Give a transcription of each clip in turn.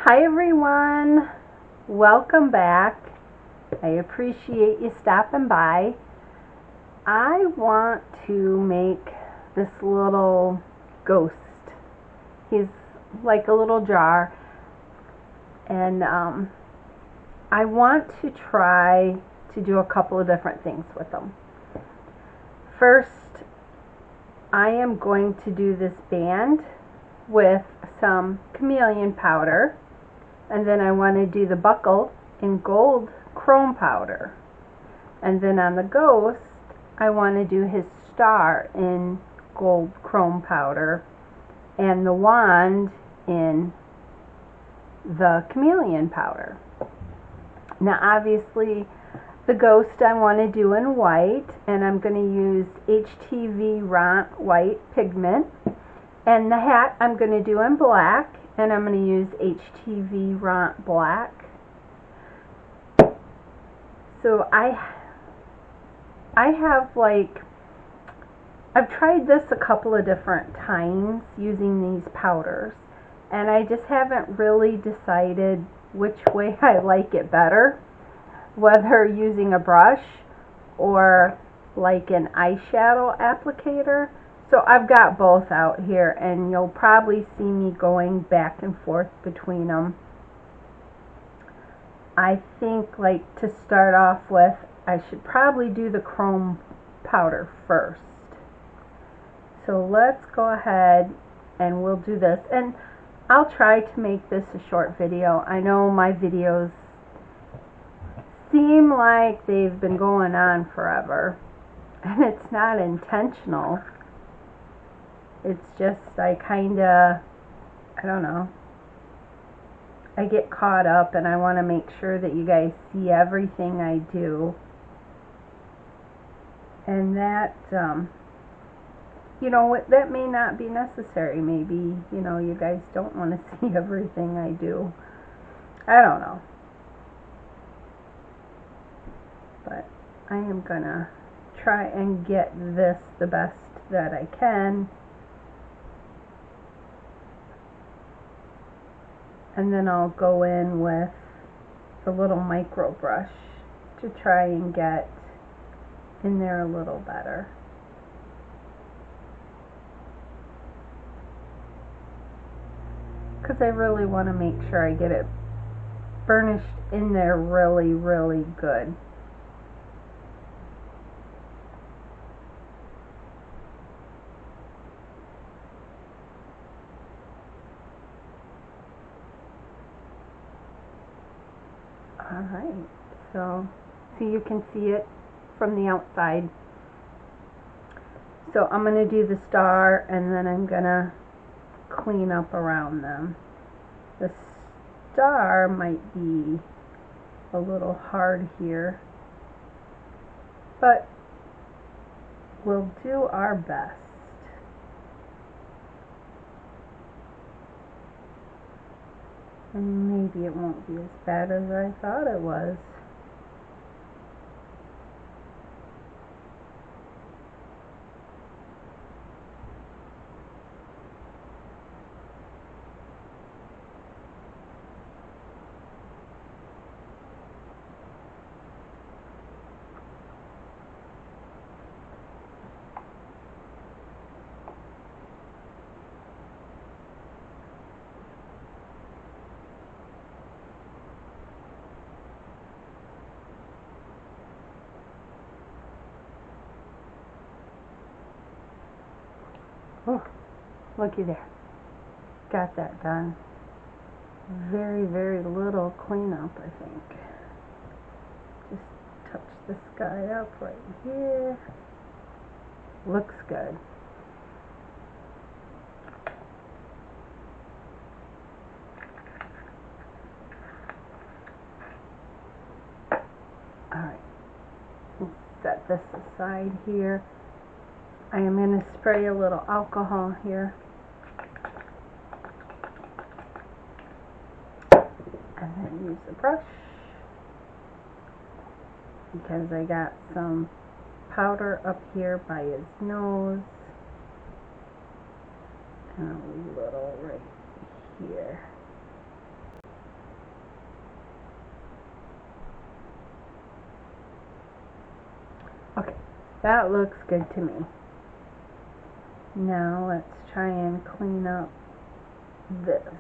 Hi everyone, welcome back. I appreciate you stopping by. I want to make this little ghost. He's like a little jar, and I want to try to do a couple of different things with him. First, I am going to do this band with some chameleon powder, and then I want to do the buckle in gold chrome powder, and then on the ghost I want to do his star in gold chrome powder and the wand in the chameleon powder. Now obviously the ghost I want to do in white, and I'm going to use HTV Ront white pigment. And the hat I'm going to do in black, and I'm going to use HTV Ront black. So I have I've tried this a couple of different times using these powders, and I just haven't really decided which way I like it better, whether using a brush or like an eyeshadow applicator. So I've got both out here, and you'll probably see me going back and forth between them. I think to start off with, I should probably do the chrome powder first. So let's go ahead and we'll do this. And I'll try to make this a short video. I know my videos seem like they've been going on forever, and it's not intentional. It's just I don't know, I get caught up and I want to make sure that you guys see everything I do, and that that may not be necessary. Maybe you guys don't want to see everything I do. I don't know, but I am gonna try and get this the best that I can. And then I'll go in with the little micro brush to try and get in there a little better. Because I really want to make sure I get it burnished in there really, really good. Alright, so you can see it from the outside. So I'm going to do the star, and then I'm going to clean up around them. The star might be a little hard here, but we'll do our best. And maybe it won't be as bad as I thought it was. Oh, looky there. Got that done. Very, very little cleanup, I think. Just touch this guy up right here. Looks good. Alright. Let's set this aside here. I am going to spray a little alcohol here, and then use a brush because I got some powder up here by his nose and a little right here. That looks good to me. Now let's try and clean up this.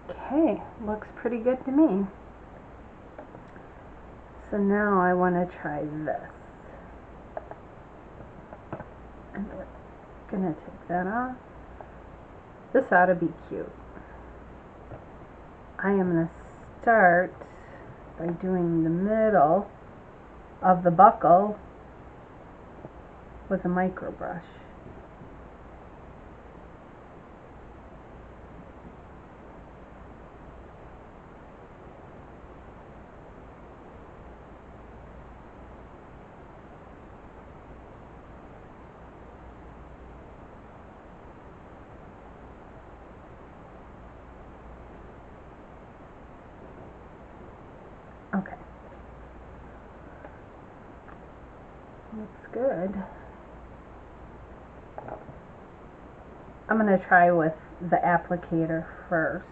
Okay, looks pretty good to me. So now I want to try this. I'm gonna take that off. This ought to be cute. I am gonna start by doing the middle of the buckle with a micro brush. Okay. Looks good. I'm going to try with the applicator first.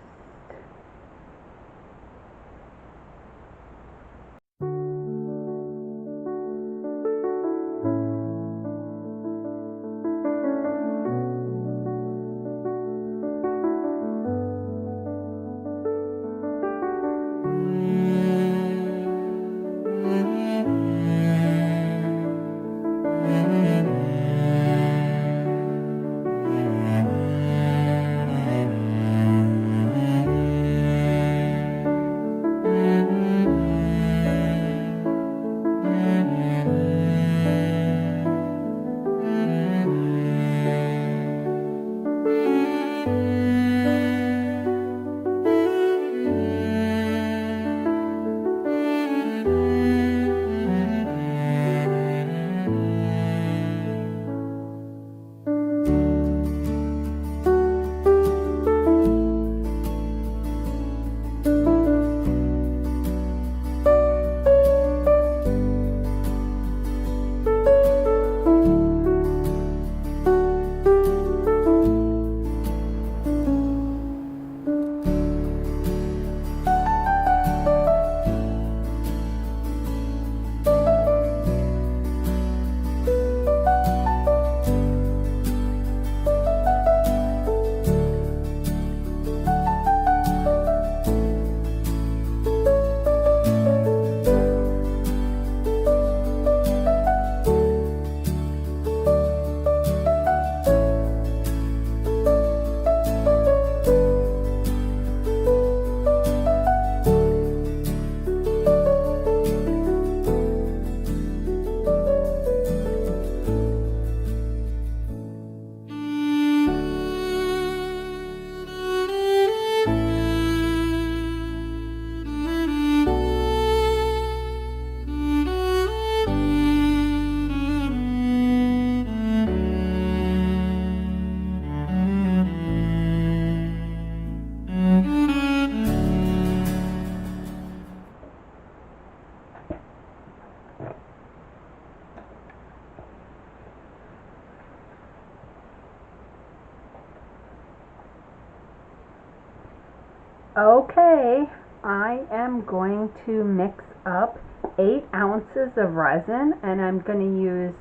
Okay, I am going to mix up 8 ounces of resin, and I'm going to use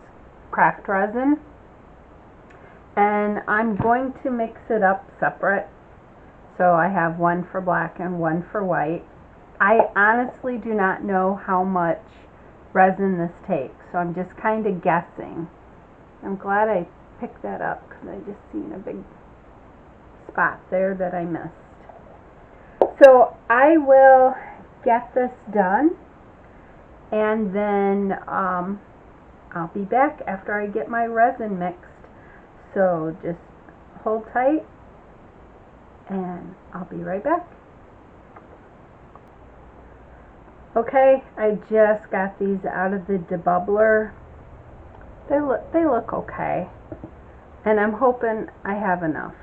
craft resin, and I'm going to mix it up separate. So I have one for black and one for white. I honestly do not know how much resin this takes, so I'm just kind of guessing. I'm glad I picked that up because I just seen a big spot there that I missed. So I will get this done and then I'll be back after I get my resin mixed. So just hold tight and I'll be right back. Okay, I just got these out of the debubbler. They look okay, and I'm hoping I have enough.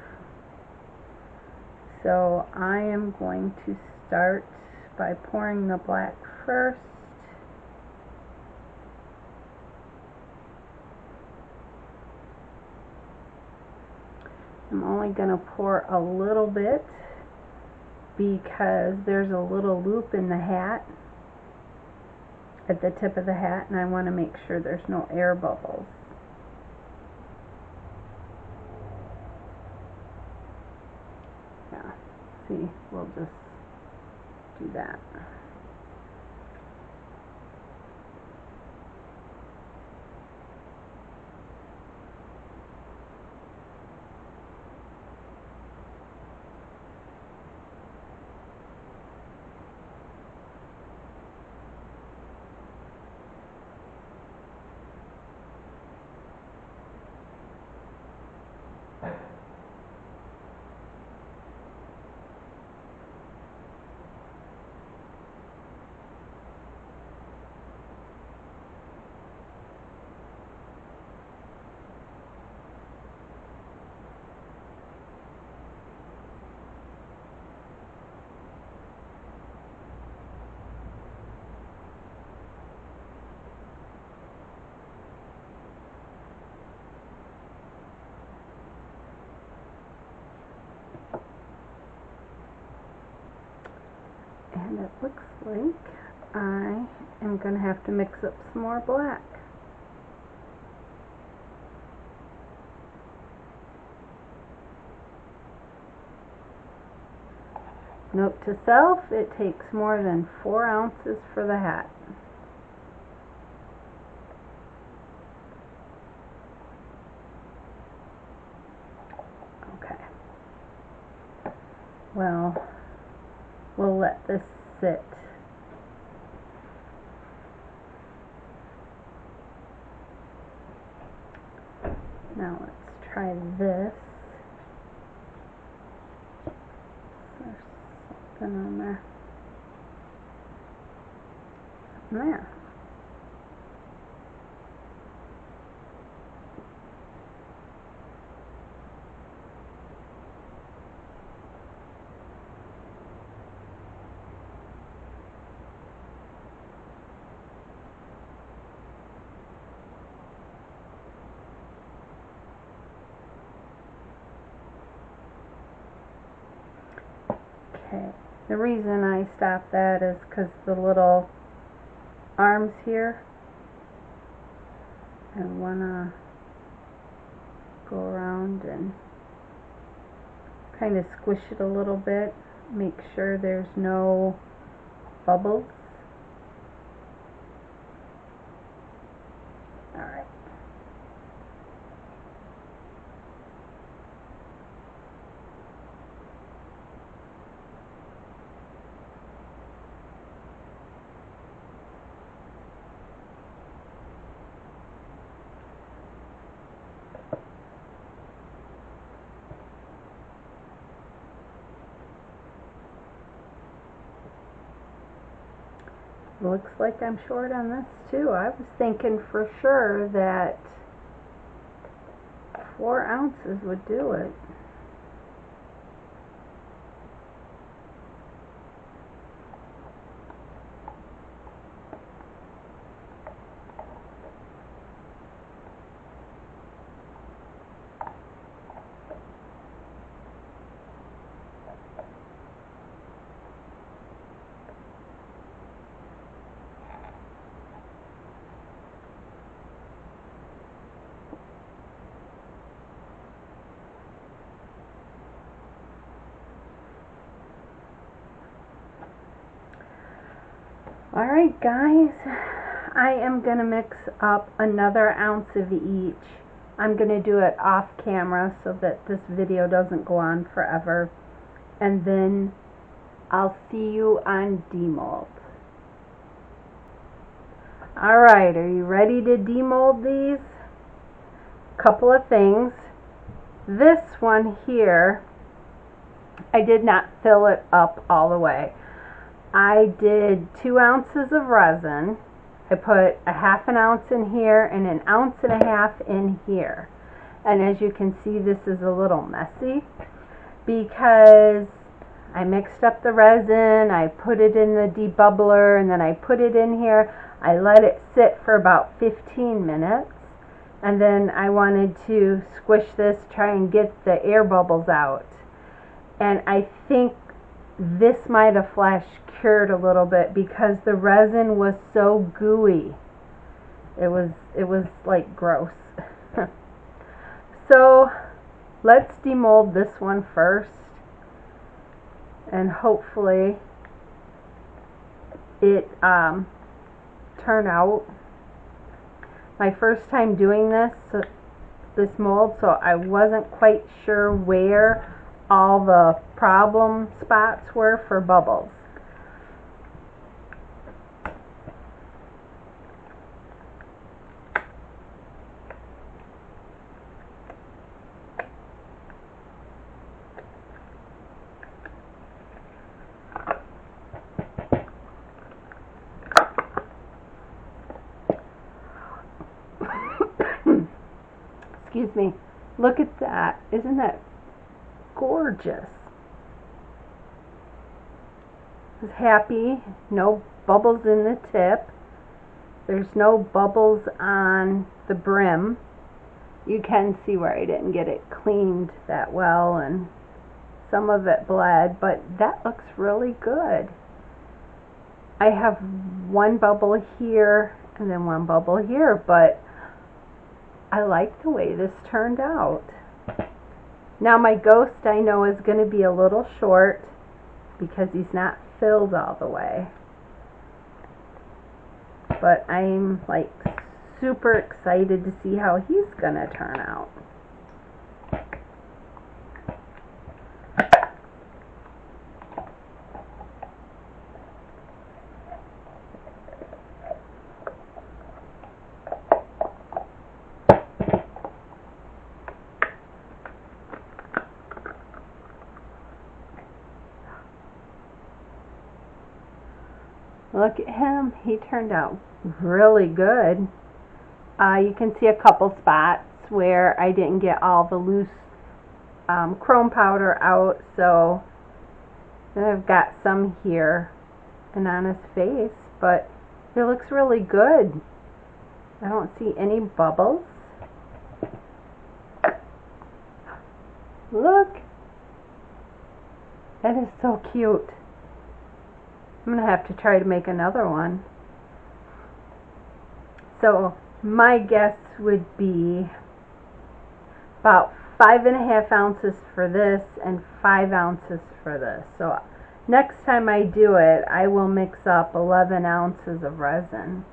So I am going to start by pouring the black first. I'm only going to pour a little bit because there's a little loop in the hat, at the tip of the hat, and I want to make sure there's no air bubbles. Yeah, see, we'll just do that. And it looks like I am going to have to mix up some more black. Note to self, it takes more than 4 ounces for the hat. Okay. Well, we'll let this sit. Now let's try this. There's something on there. There. Okay, the reason I stopped that is because the little arms here, I want to go around and kind of squish it a little bit, make sure there's no bubbles. Alright. Looks like I'm short on this too. I was thinking for sure that 4 ounces would do it. Alright guys, I am going to mix up another ounce of each. I'm going to do it off camera so that this video doesn't go on forever. And then I'll see you on demold. Alright, are you ready to demold these? Couple of things. This one here, I did not fill it up all the way. I did 2 ounces of resin. I put a half an ounce in here and an ounce and a half in here. And as you can see, this is a little messy because I mixed up the resin, I put it in the debubbler, and then I put it in here. I let it sit for about 15 minutes, and then I wanted to squish this, try and get the air bubbles out. And I think this might have flash cured a little bit because the resin was so gooey. It was like gross. So let's demold this one first, and hopefully it turn out. My first time doing this mold, so I wasn't quite sure where all the problem spots were for bubbles. Excuse me. Look at that. Isn't that gorgeous? I was happy. No bubbles in the tip. There's no bubbles on the brim. You can see where I didn't get it cleaned that well and some of it bled, but that looks really good. I have one bubble here and then one bubble here, but I like the way this turned out. Now my ghost, I know, is going to be a little short because he's not filled all the way. But I'm like super excited to see how he's going to turn out. Look at him. He turned out really good. You can see a couple spots where I didn't get all the loose chrome powder out, so then I've got some here and on his face, but it looks really good. I don't see any bubbles. Look! That is so cute. I'm going to have to try to make another one. So my guess would be about 5.5 ounces for this and 5 ounces for this. So next time I do it, I will mix up 11 ounces of resin.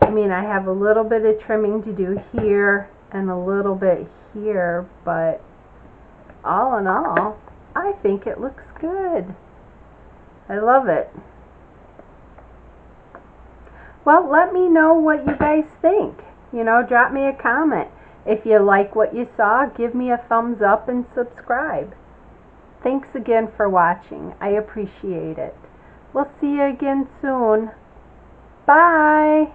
I mean, I have a little bit of trimming to do here and a little bit here, but all in all, I think it looks good. I love it. Well, let me know what you guys think. You know, drop me a comment. If you like what you saw, give me a thumbs up and subscribe. Thanks again for watching. I appreciate it. We'll see you again soon. Bye.